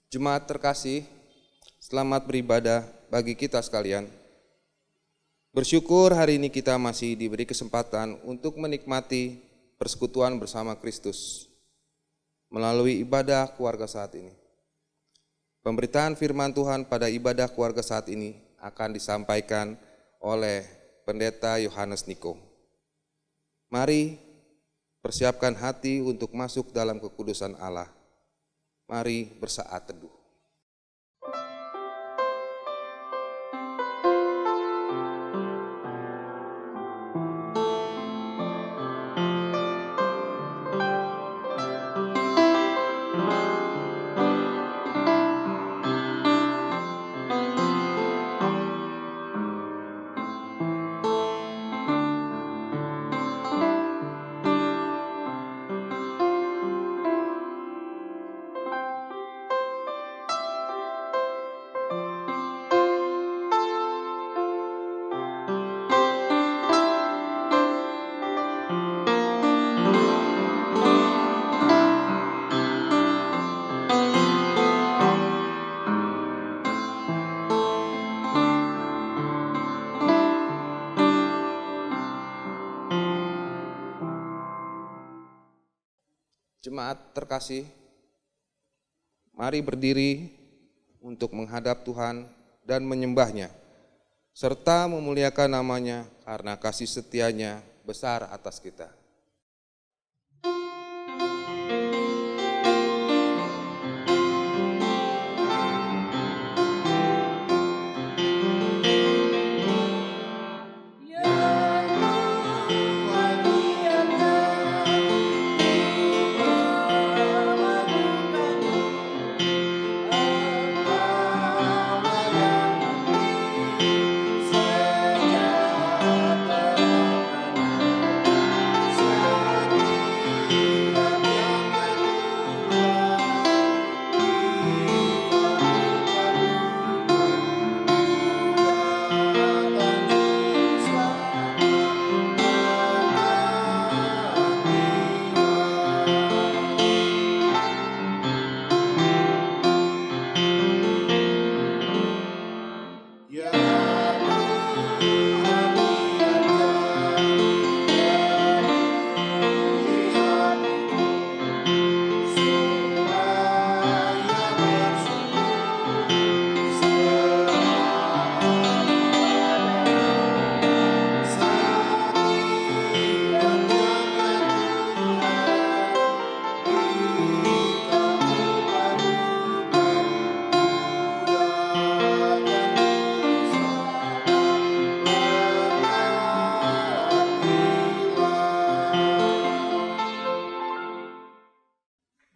Jemaat terkasih, selamat beribadah bagi kita sekalian. Bersyukur hari ini kita masih diberi kesempatan untuk menikmati persekutuan bersama Kristus melalui ibadah keluarga saat ini. Pemberitaan firman Tuhan pada ibadah keluarga saat ini akan disampaikan oleh Pendeta Yohanes Niko. Mari persiapkan hati untuk masuk dalam kekudusan Allah. Mari bersaat teduh. Jemaat terkasih, mari berdiri untuk menghadap Tuhan dan menyembah-Nya, serta memuliakan nama-Nya karena kasih setia-Nya besar atas kita.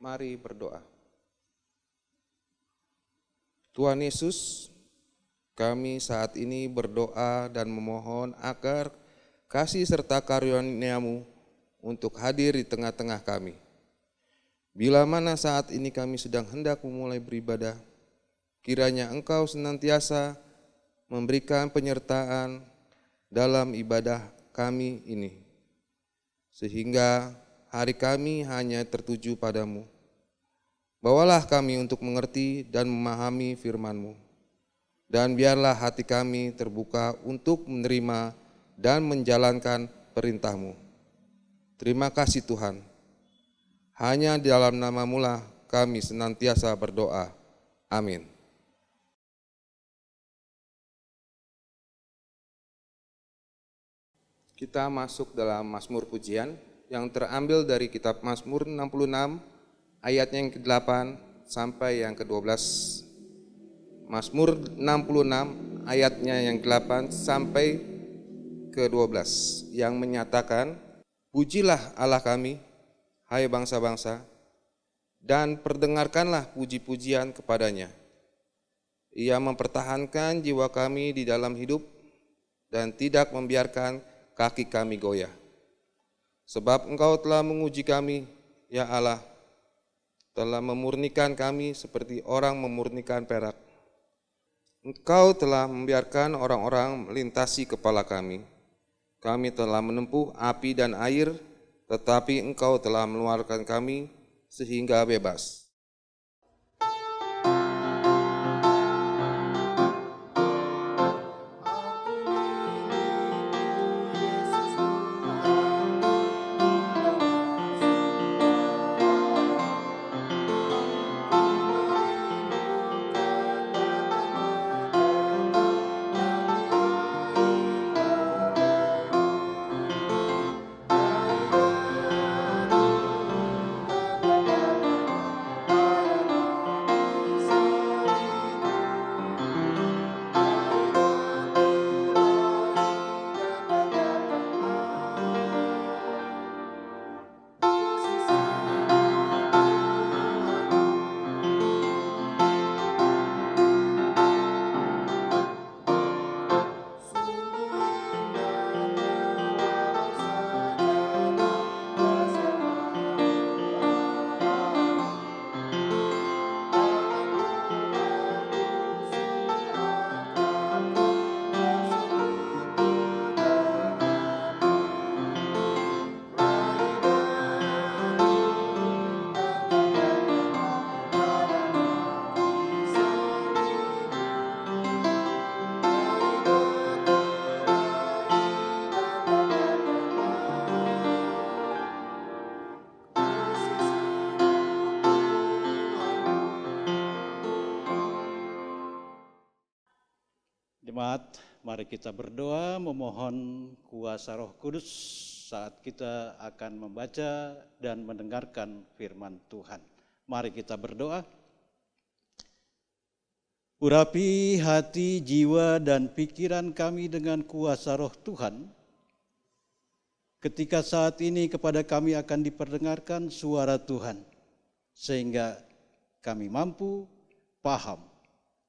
Mari berdoa. Tuhan Yesus, kami saat ini berdoa dan memohon agar kasih serta karunia-Mu untuk hadir di tengah-tengah kami. Bila mana saat ini kami sedang hendak memulai beribadah, kiranya Engkau senantiasa memberikan penyertaan dalam ibadah kami ini, sehingga hari kami hanya tertuju padamu. Bawalah kami untuk mengerti dan memahami firman-Mu, dan biarlah hati kami terbuka untuk menerima dan menjalankan perintah-Mu. Terima kasih Tuhan. Hanya di dalam nama-Mu lah kami senantiasa berdoa. Amin. Kita masuk dalam Mazmur Pujian yang terambil dari kitab Mazmur 66 ayatnya yang ke-8 sampai yang ke-12. Mazmur 66 ayatnya yang ke-8 sampai ke-12 yang menyatakan, "Pujilah Allah kami, hai bangsa-bangsa, dan perdengarkanlah puji-pujian kepadanya. Ia mempertahankan jiwa kami di dalam hidup dan tidak membiarkan kaki kami goyah. Sebab Engkau telah menguji kami, ya Allah, telah memurnikan kami seperti orang memurnikan perak. Engkau telah membiarkan orang-orang melintasi kepala kami. Kami telah menempuh api dan air, tetapi Engkau telah mengeluarkan kami sehingga bebas." Jemaat, mari kita berdoa memohon kuasa Roh Kudus saat kita akan membaca dan mendengarkan firman Tuhan. Mari kita berdoa. Urapi hati, jiwa, dan pikiran kami dengan kuasa Roh Tuhan. Ketika saat ini kepada kami akan diperdengarkan suara Tuhan, sehingga kami mampu paham,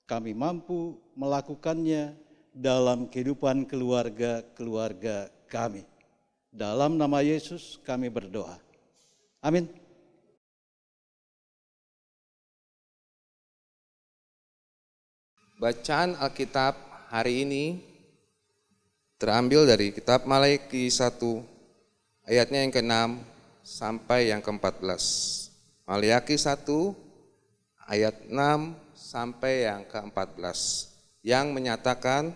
kami mampu melakukannya dalam kehidupan keluarga-keluarga kami. Dalam nama Yesus kami berdoa. Amin. Bacaan Alkitab hari ini terambil dari kitab Maleakhi 1 ayatnya yang ke-6 sampai yang ke-14. Maleakhi 1 ayat 6 sampai yang ke-14 yang menyatakan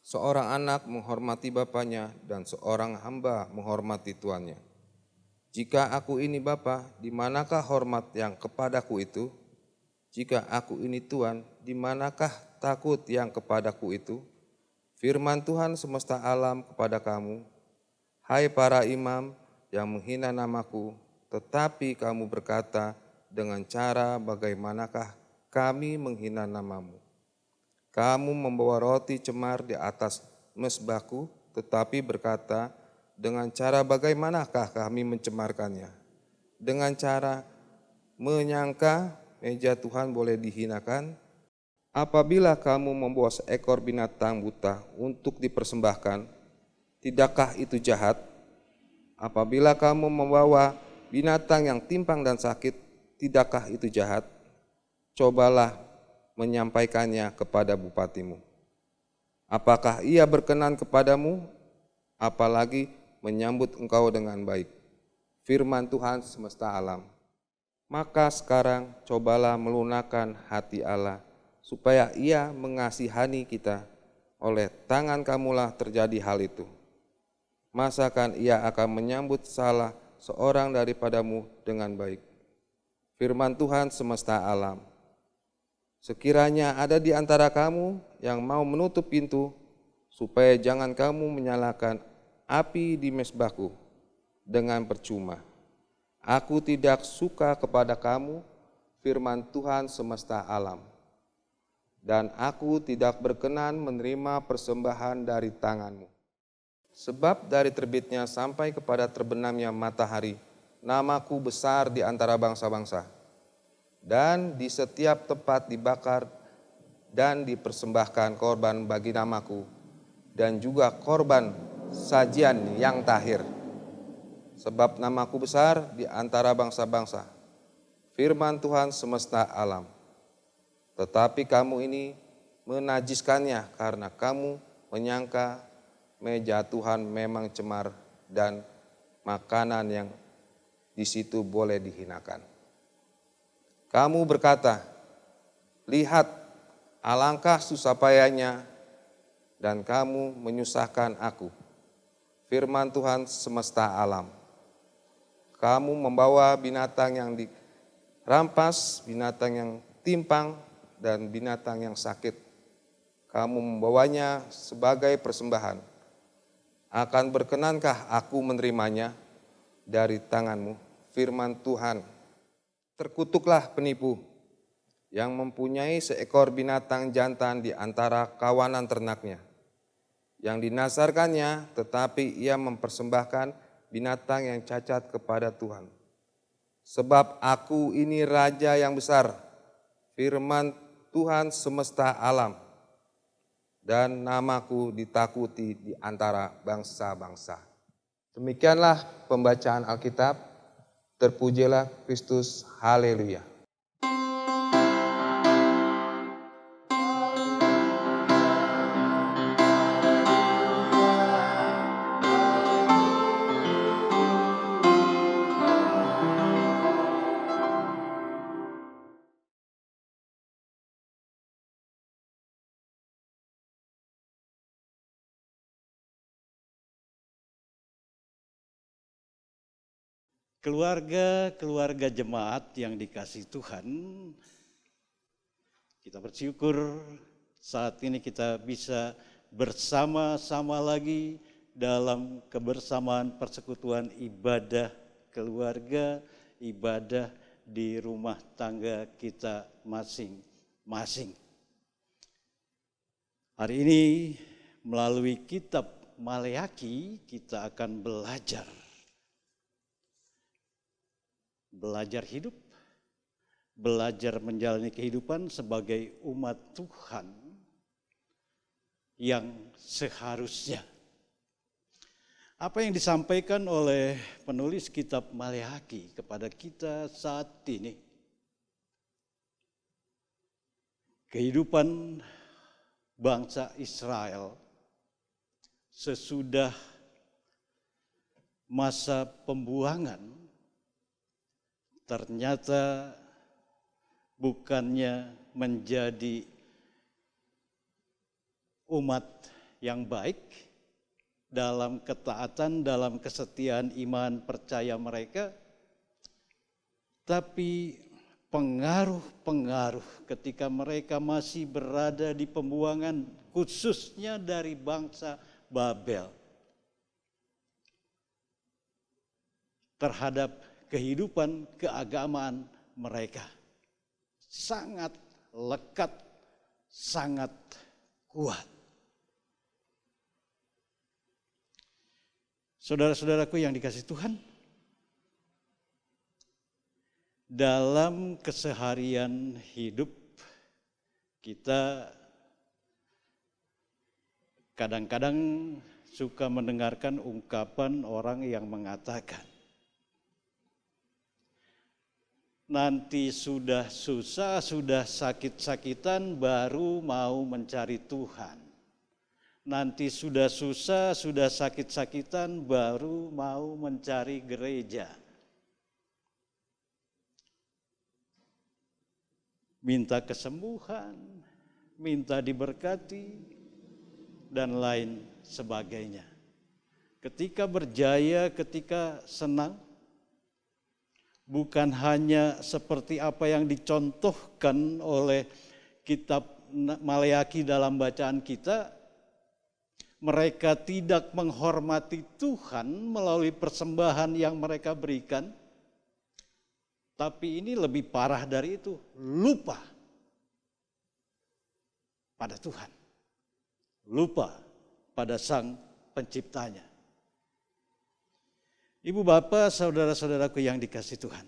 seorang anak menghormati bapaknya dan seorang hamba menghormati tuannya. Jika aku ini bapa, di manakah hormat yang kepadaku itu? Jika aku ini tuan, di manakah takut yang kepadaku itu? Firman Tuhan semesta alam kepada kamu, hai para imam yang menghina namaku, tetapi kamu berkata dengan cara bagaimanakah kami menghina namamu. Kamu membawa roti cemar di atas mezbahku, tetapi berkata, dengan cara bagaimanakah kami mencemarkannya? Dengan cara menyangka meja Tuhan boleh dihinakan? Apabila kamu membawa seekor binatang buta untuk dipersembahkan, tidakkah itu jahat? Apabila kamu membawa binatang yang timpang dan sakit, tidakkah itu jahat? Cobalah menyampaikannya kepada bupatimu. Apakah ia berkenan kepadamu? Apalagi menyambut engkau dengan baik. Firman Tuhan semesta alam. Maka sekarang cobalah melunakkan hati Allah, supaya ia mengasihani kita. Oleh tangan kamulah terjadi hal itu. Masakan ia akan menyambut salah seorang daripadamu dengan baik. Firman Tuhan semesta alam. Sekiranya ada di antara kamu yang mau menutup pintu, supaya jangan kamu menyalakan api di mezbahku dengan percuma. Aku tidak suka kepada kamu, firman Tuhan semesta alam. Dan aku tidak berkenan menerima persembahan dari tanganmu. Sebab dari terbitnya sampai kepada terbenamnya matahari, namaku besar di antara bangsa-bangsa. Dan di setiap tempat dibakar dan dipersembahkan korban bagi namaku, dan juga korban sajian yang tahir. Sebab namaku besar di antara bangsa-bangsa, firman Tuhan semesta alam. Tetapi kamu ini menajiskannya karena kamu menyangka meja Tuhan memang cemar dan makanan yang di situ boleh dihinakan. Kamu berkata, lihat alangkah susah payahnya dan kamu menyusahkan aku. Firman Tuhan semesta alam. Kamu membawa binatang yang dirampas, binatang yang timpang, dan binatang yang sakit. Kamu membawanya sebagai persembahan. Akan berkenankah aku menerimanya dari tanganmu? Firman Tuhan. Terkutuklah penipu yang mempunyai seekor binatang jantan di antara kawanan ternaknya, yang dinasarkannya, tetapi ia mempersembahkan binatang yang cacat kepada Tuhan. Sebab aku ini raja yang besar, firman Tuhan semesta alam, dan namaku ditakuti di antara bangsa-bangsa. Demikianlah pembacaan Alkitab. Terpujilah Kristus, haleluya. Keluarga-keluarga jemaat yang dikasihi Tuhan, kita bersyukur saat ini kita bisa bersama-sama lagi dalam kebersamaan persekutuan ibadah keluarga, ibadah di rumah tangga kita masing-masing. Hari ini melalui kitab Maleakhi kita akan belajar hidup, belajar menjalani kehidupan sebagai umat Tuhan yang seharusnya. Apa yang disampaikan oleh penulis kitab Maleakhi kepada kita saat ini? Kehidupan bangsa Israel sesudah masa pembuangan ternyata bukannya menjadi umat yang baik dalam ketaatan, dalam kesetiaan iman percaya mereka, tapi pengaruh-pengaruh ketika mereka masih berada di pembuangan, khususnya dari bangsa Babel, terhadap kehidupan keagamaan mereka sangat lekat, sangat kuat. Saudara-saudaraku yang dikasihi Tuhan, dalam keseharian hidup kita kadang-kadang suka mendengarkan ungkapan orang yang mengatakan, nanti sudah susah, sudah sakit-sakitan baru mau mencari Tuhan. Nanti sudah susah, sudah sakit-sakitan baru mau mencari gereja. Minta kesembuhan, minta diberkati, dan lain sebagainya. Ketika berjaya, ketika senang, bukan hanya seperti apa yang dicontohkan oleh kitab Maleakhi dalam bacaan kita, mereka tidak menghormati Tuhan melalui persembahan yang mereka berikan, tapi ini lebih parah dari itu, lupa pada Tuhan, lupa pada Sang Penciptanya. Ibu bapak, saudara-saudaraku yang dikasihi Tuhan,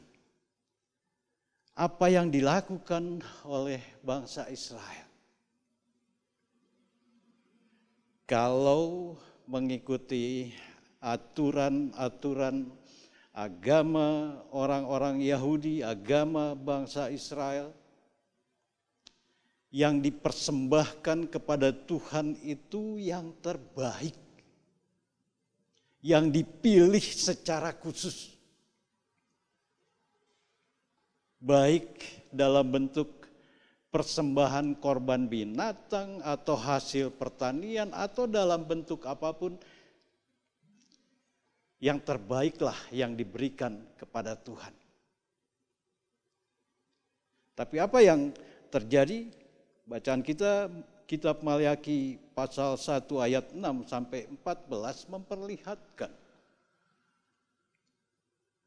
apa yang dilakukan oleh bangsa Israel kalau mengikuti aturan-aturan agama orang-orang Yahudi, agama bangsa Israel, yang dipersembahkan kepada Tuhan itu yang terbaik, yang dipilih secara khusus, baik dalam bentuk persembahan korban binatang atau hasil pertanian atau dalam bentuk apapun, yang terbaiklah yang diberikan kepada Tuhan. Tapi apa yang terjadi? Bacaan kita kitab Maleakhi pasal 1 ayat 6 sampai 14 memperlihatkan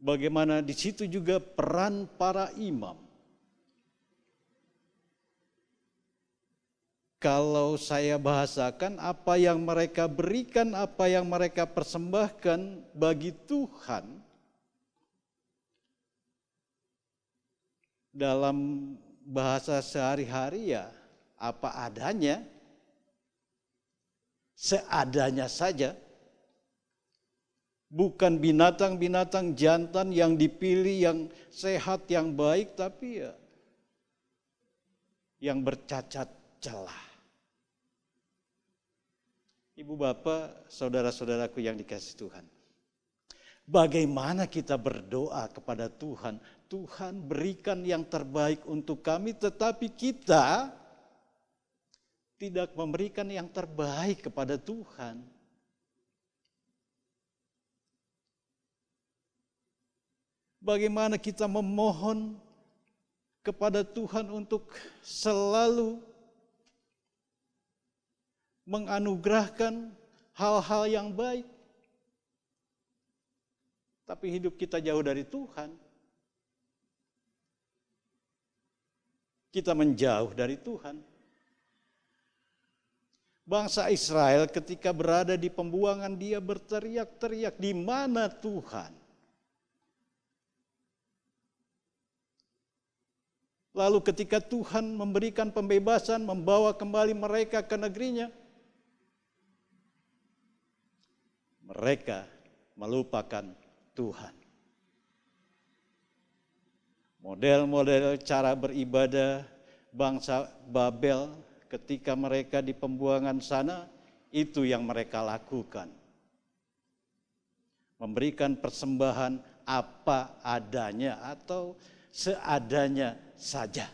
bagaimana di situ juga peran para imam. Kalau saya bahasakan, apa yang mereka berikan, apa yang mereka persembahkan bagi Tuhan dalam bahasa sehari-hari ya apa adanya, seadanya saja. Bukan binatang-binatang jantan yang dipilih, yang sehat, yang baik, tapi ya yang bercacat celah. Ibu bapak, saudara-saudaraku yang dikasihi Tuhan, bagaimana kita berdoa kepada Tuhan? Tuhan berikan yang terbaik untuk kami, tetapi kita tidak memberikan yang terbaik kepada Tuhan. Bagaimana kita memohon kepada Tuhan untuk selalu menganugerahkan hal-hal yang baik. Tapi hidup kita jauh dari Tuhan. Kita menjauh dari Tuhan. Bangsa Israel ketika berada di pembuangan, dia berteriak-teriak, "Di mana Tuhan?" Lalu ketika Tuhan memberikan pembebasan, membawa kembali mereka ke negerinya, mereka melupakan Tuhan. Model-model cara beribadah bangsa Babel ketika mereka di pembuangan sana, itu yang mereka lakukan. Memberikan persembahan apa adanya atau seadanya saja.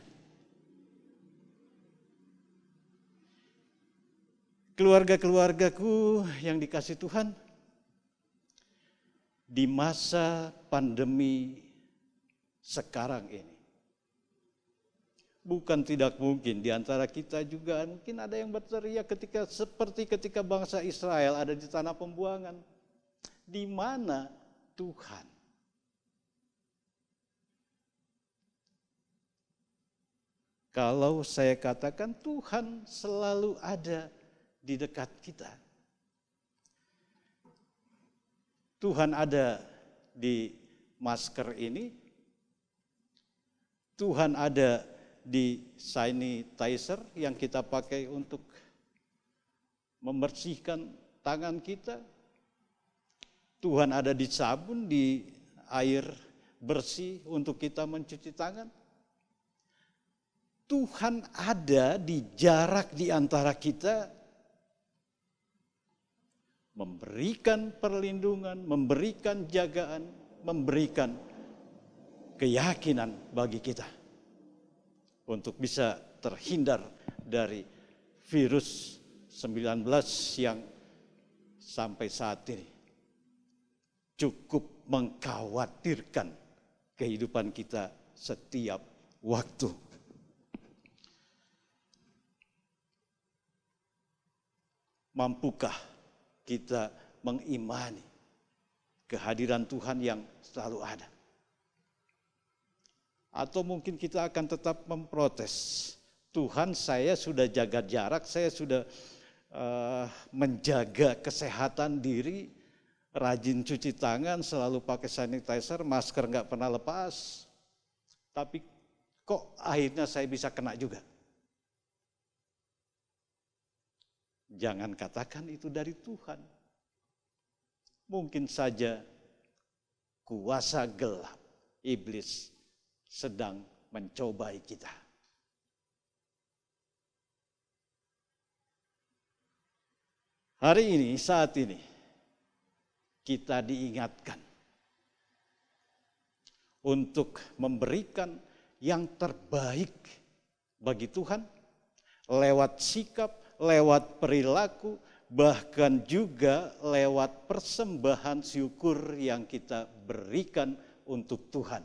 Keluarga-keluargaku yang dikasihi Tuhan, di masa pandemi sekarang ini, bukan tidak mungkin di antara kita juga mungkin ada yang berteriak seperti ketika bangsa Israel ada di tanah pembuangan. Di mana Tuhan? Kalau saya katakan Tuhan selalu ada di dekat kita. Tuhan ada di masker ini. Tuhan ada di sanitizer yang kita pakai untuk membersihkan tangan kita. Tuhan ada di sabun, di air bersih untuk kita mencuci tangan. Tuhan ada di jarak di antara kita, memberikan perlindungan, memberikan jagaan, memberikan keyakinan bagi kita untuk bisa terhindar dari virus 19 yang sampai saat ini cukup mengkhawatirkan kehidupan kita setiap waktu. Mampukah kita mengimani kehadiran Tuhan yang selalu ada? Atau mungkin kita akan tetap memprotes. Tuhan, saya sudah jaga jarak, saya sudah menjaga kesehatan diri, rajin cuci tangan, selalu pakai sanitizer, masker nggak pernah lepas. Tapi kok akhirnya saya bisa kena juga? Jangan katakan itu dari Tuhan. Mungkin saja kuasa gelap, iblis, sedang mencobai kita. Hari ini, saat ini, kita diingatkan untuk memberikan yang terbaik bagi Tuhan lewat sikap, lewat perilaku, bahkan juga lewat persembahan syukur yang kita berikan untuk Tuhan.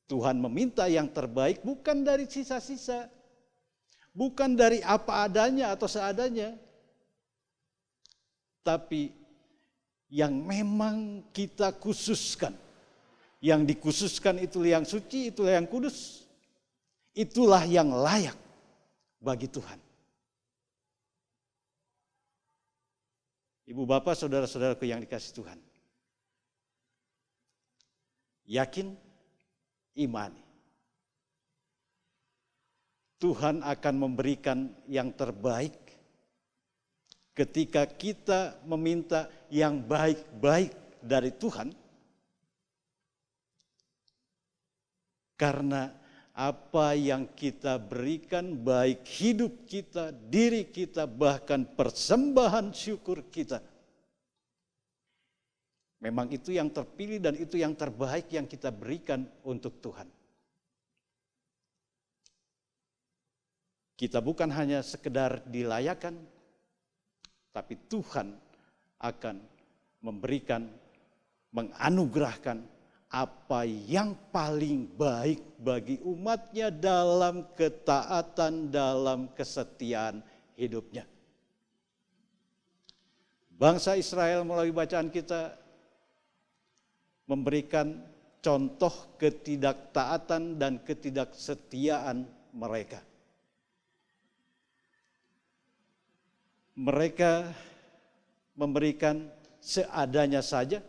Tuhan meminta yang terbaik bukan dari sisa-sisa, bukan dari apa adanya atau seadanya, tapi yang memang kita khususkan. Yang dikhususkan itulah yang suci, itulah yang kudus, itulah yang layak bagi Tuhan. Ibu bapak, saudara-saudaraku yang dikasihi Tuhan, yakin, imani, Tuhan akan memberikan yang terbaik ketika kita meminta yang baik-baik dari Tuhan. Karena apa yang kita berikan, baik hidup kita, diri kita, bahkan persembahan syukur kita, memang itu yang terpilih dan itu yang terbaik yang kita berikan untuk Tuhan. Kita bukan hanya sekedar dilayakan, tapi Tuhan akan memberikan, menganugerahkan apa yang paling baik bagi umatnya dalam ketaatan, dalam kesetiaan hidupnya. Bangsa Israel melalui bacaan kita memberikan contoh ketidaktaatan dan ketidaksetiaan mereka. Mereka memberikan seadanya saja,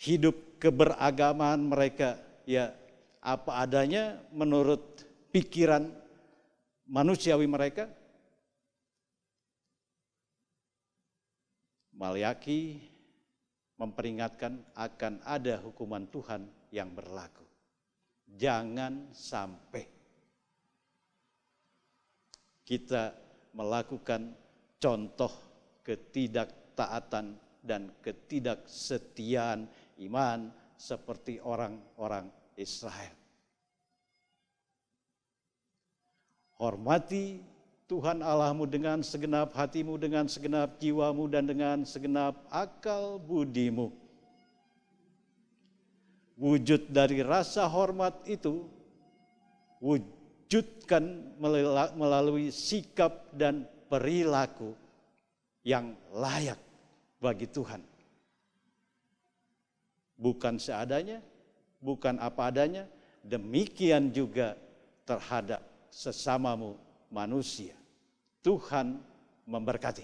hidup keberagamaan mereka ya apa adanya menurut pikiran manusiawi mereka. Maleakhi memperingatkan akan ada hukuman Tuhan yang berlaku. Jangan sampai kita melakukan contoh ketidaktaatan dan ketidaksetiaan iman seperti orang-orang Israel. Hormati Tuhan Allahmu dengan segenap hatimu, dengan segenap jiwamu, dan dengan segenap akal budimu. Wujud dari rasa hormat itu wujudkan melalui sikap dan perilaku yang layak bagi Tuhan. Bukan seadanya, bukan apa adanya, demikian juga terhadap sesamamu manusia. Tuhan memberkati.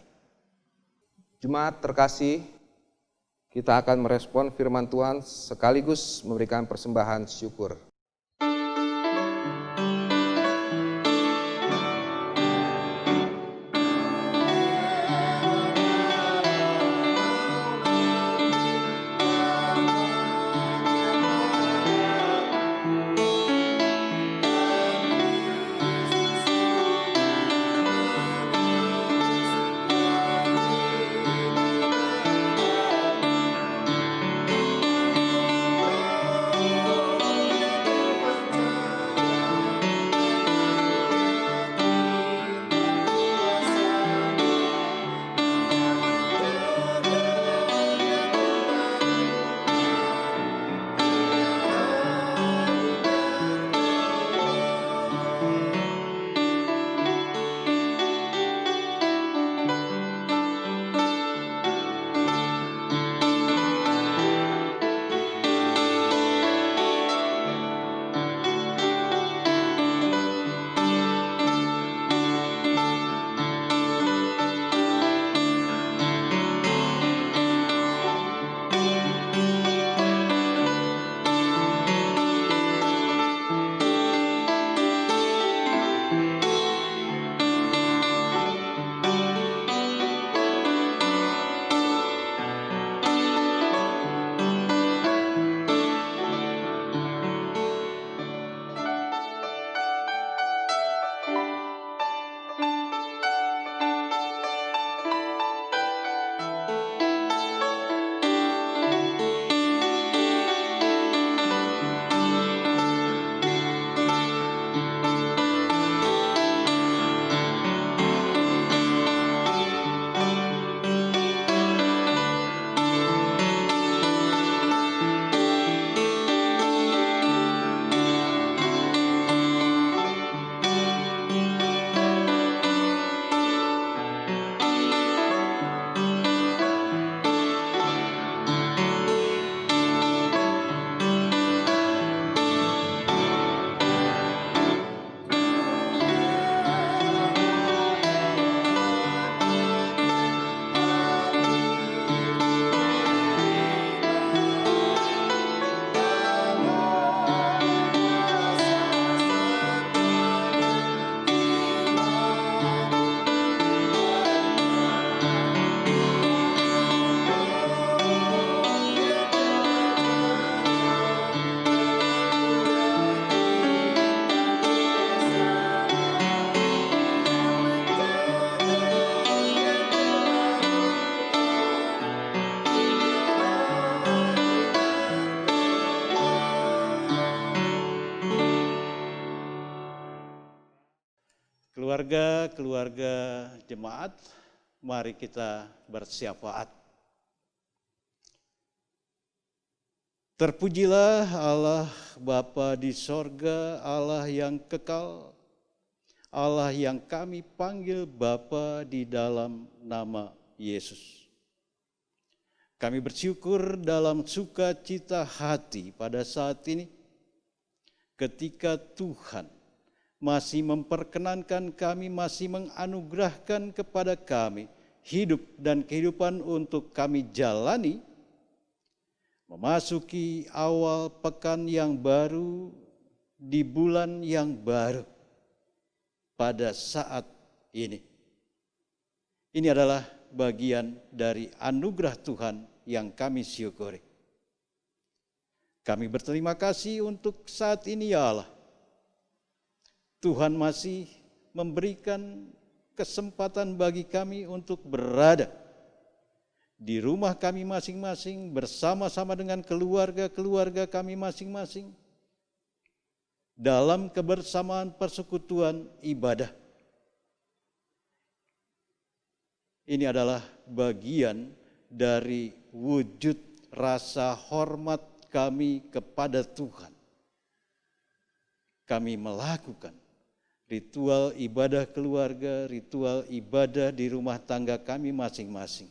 Jemaat terkasih, kita akan merespon firman Tuhan sekaligus memberikan persembahan syukur. Keluarga jemaat, mari kita bersyafaat. Terpujilah Allah Bapa di sorga, Allah yang kekal, Allah yang kami panggil Bapa di dalam nama Yesus. Kami bersyukur dalam sukacita hati pada saat ini ketika Tuhan masih memperkenankan kami, masih menganugerahkan kepada kami hidup dan kehidupan untuk kami jalani, memasuki awal pekan yang baru di bulan yang baru pada saat ini. Ini adalah bagian dari anugerah Tuhan yang kami syukuri. Kami berterima kasih untuk saat ini ya Allah. Tuhan masih memberikan kesempatan bagi kami untuk berada di rumah kami masing-masing bersama-sama dengan keluarga-keluarga kami masing-masing dalam kebersamaan persekutuan ibadah. Ini adalah bagian dari wujud rasa hormat kami kepada Tuhan. Kami melakukan ritual ibadah keluarga, ritual ibadah di rumah tangga kami masing-masing.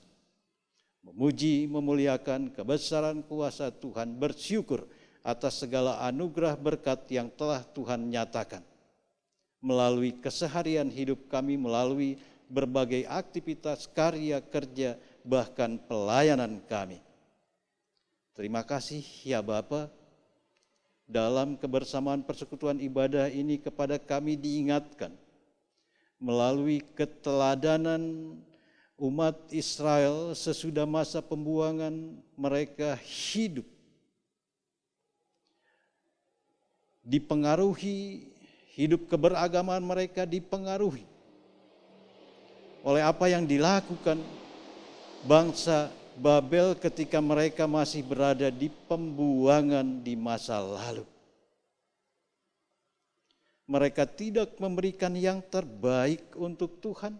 Memuji, memuliakan kebesaran kuasa Tuhan, bersyukur atas segala anugerah berkat yang telah Tuhan nyatakan melalui keseharian hidup kami, melalui berbagai aktivitas karya kerja, bahkan pelayanan kami. Terima kasih ya Bapa, dalam kebersamaan persekutuan ibadah ini kepada kami diingatkan melalui keteladanan umat Israel sesudah masa pembuangan, mereka hidup dipengaruhi, hidup keberagamaan mereka dipengaruhi oleh apa yang dilakukan bangsa Babel ketika mereka masih berada di pembuangan di masa lalu. Mereka tidak memberikan yang terbaik untuk Tuhan.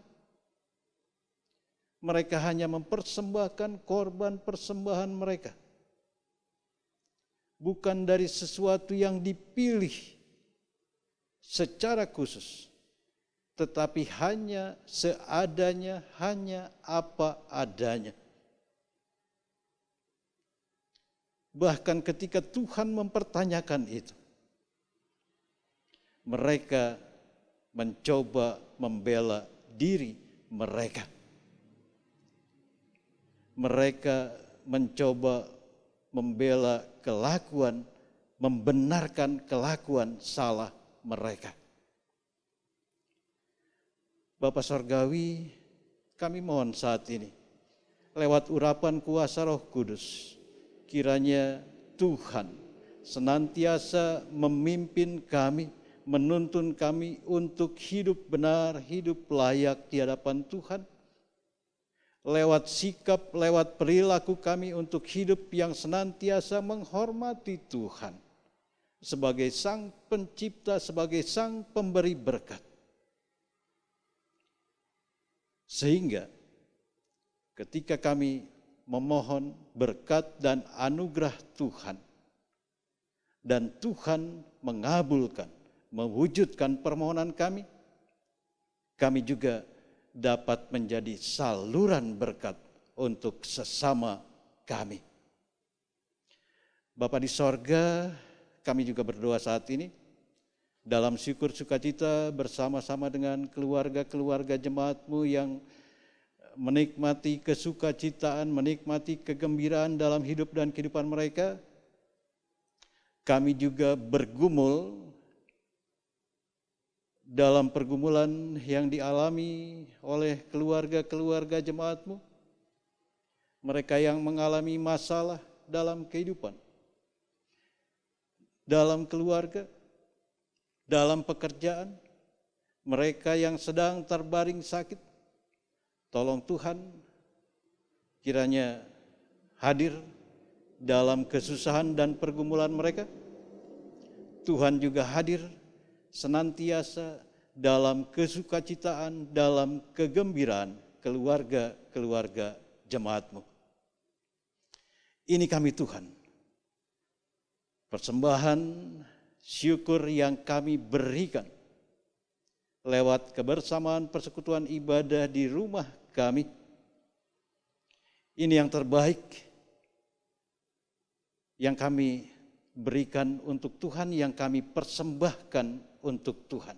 Mereka hanya mempersembahkan korban persembahan mereka, bukan dari sesuatu yang dipilih secara khusus, tetapi hanya seadanya, hanya apa adanya. Bahkan ketika Tuhan mempertanyakan itu, mereka mencoba membela diri mereka. Mereka mencoba membela kelakuan, membenarkan kelakuan salah mereka. Bapa Sorgawi, kami mohon saat ini, lewat urapan kuasa Roh Kudus, kiranya Tuhan senantiasa memimpin kami, menuntun kami untuk hidup benar, hidup layak di hadapan Tuhan. Lewat sikap, lewat perilaku kami untuk hidup yang senantiasa menghormati Tuhan sebagai Sang Pencipta, sebagai Sang Pemberi berkat. Sehingga ketika kami memohon berkat dan anugerah Tuhan, dan Tuhan mengabulkan, mewujudkan permohonan kami, kami juga dapat menjadi saluran berkat untuk sesama kami. Bapa di sorga, kami juga berdoa saat ini dalam syukur sukacita bersama-sama dengan keluarga-keluarga jemaat-Mu yang menikmati kesukacitaan, menikmati kegembiraan dalam hidup dan kehidupan mereka. Kami juga bergumul dalam pergumulan yang dialami oleh keluarga-keluarga jemaat-Mu. Mereka yang mengalami masalah dalam kehidupan, dalam keluarga, dalam pekerjaan, mereka yang sedang terbaring sakit, tolong Tuhan kiranya hadir dalam kesusahan dan pergumulan mereka. Tuhan juga hadir senantiasa dalam kesukacitaan, dalam kegembiraan keluarga-keluarga jemaat-Mu. Ini kami Tuhan, persembahan syukur yang kami berikan lewat kebersamaan persekutuan ibadah di rumah kami. Ini yang terbaik yang kami berikan untuk Tuhan, yang kami persembahkan untuk Tuhan.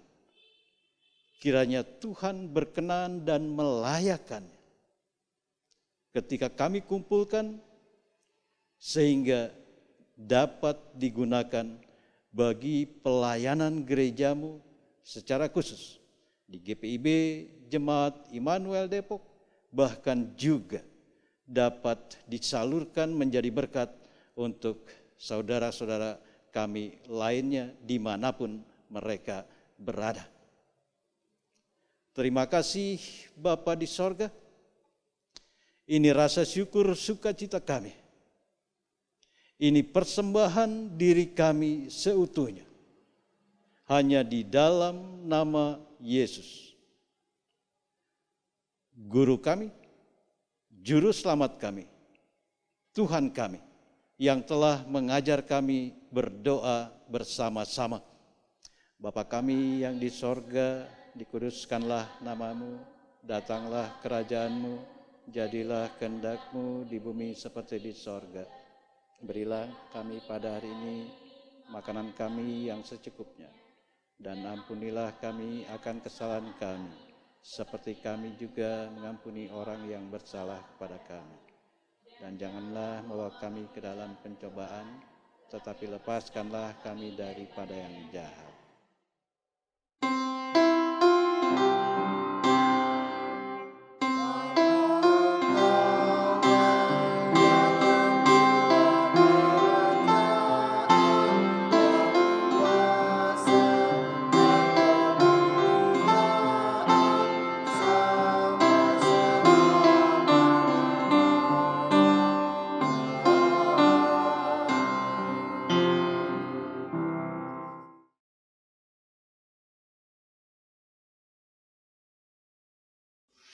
Kiranya Tuhan berkenan dan melayakannya ketika kami kumpulkan, sehingga dapat digunakan bagi pelayanan gerejamu secara khusus di GPIB Jemaat Immanuel Depok, bahkan juga dapat disalurkan menjadi berkat untuk saudara-saudara kami lainnya dimanapun mereka berada. Terima kasih Bapa di sorga. Ini rasa syukur sukacita kami. Ini persembahan diri kami seutuhnya. Hanya di dalam nama Yesus, Guru kami, Juru Selamat kami, Tuhan kami, yang telah mengajar kami berdoa bersama-sama. Bapa kami yang di sorga, dikuduskanlah namamu, datanglah kerajaanmu, jadilah kehendak-Mu di bumi seperti di sorga. Berilah kami pada hari ini makanan kami yang secukupnya, dan ampunilah kami akan kesalahan kami, seperti kami juga mengampuni orang yang bersalah kepada kami. Dan janganlah membawa kami ke dalam pencobaan, tetapi lepaskanlah kami daripada yang jahat.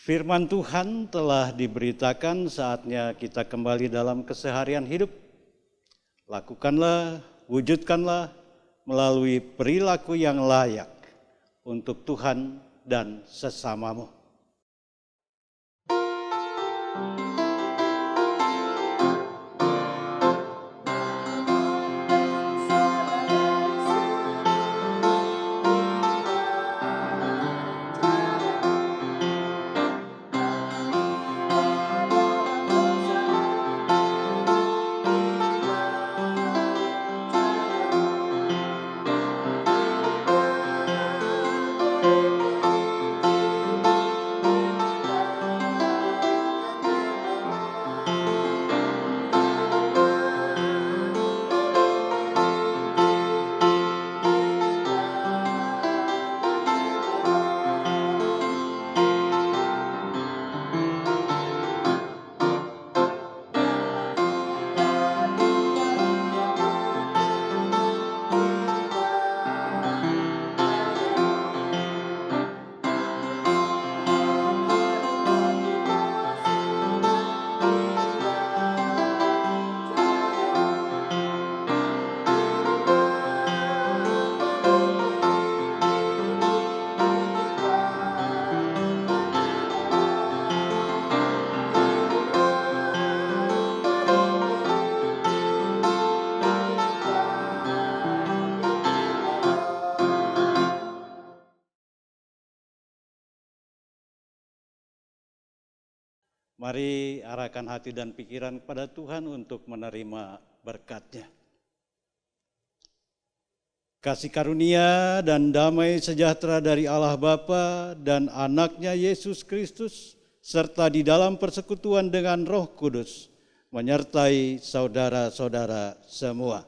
Firman Tuhan telah diberitakan, saatnya kita kembali dalam keseharian hidup. Lakukanlah, wujudkanlah melalui perilaku yang layak untuk Tuhan dan sesamamu. Mari arahkan hati dan pikiran kepada Tuhan untuk menerima berkat-Nya. Kasih karunia dan damai sejahtera dari Allah Bapa dan Anak-Nya Yesus Kristus, serta di dalam persekutuan dengan Roh Kudus, menyertai saudara-saudara semua.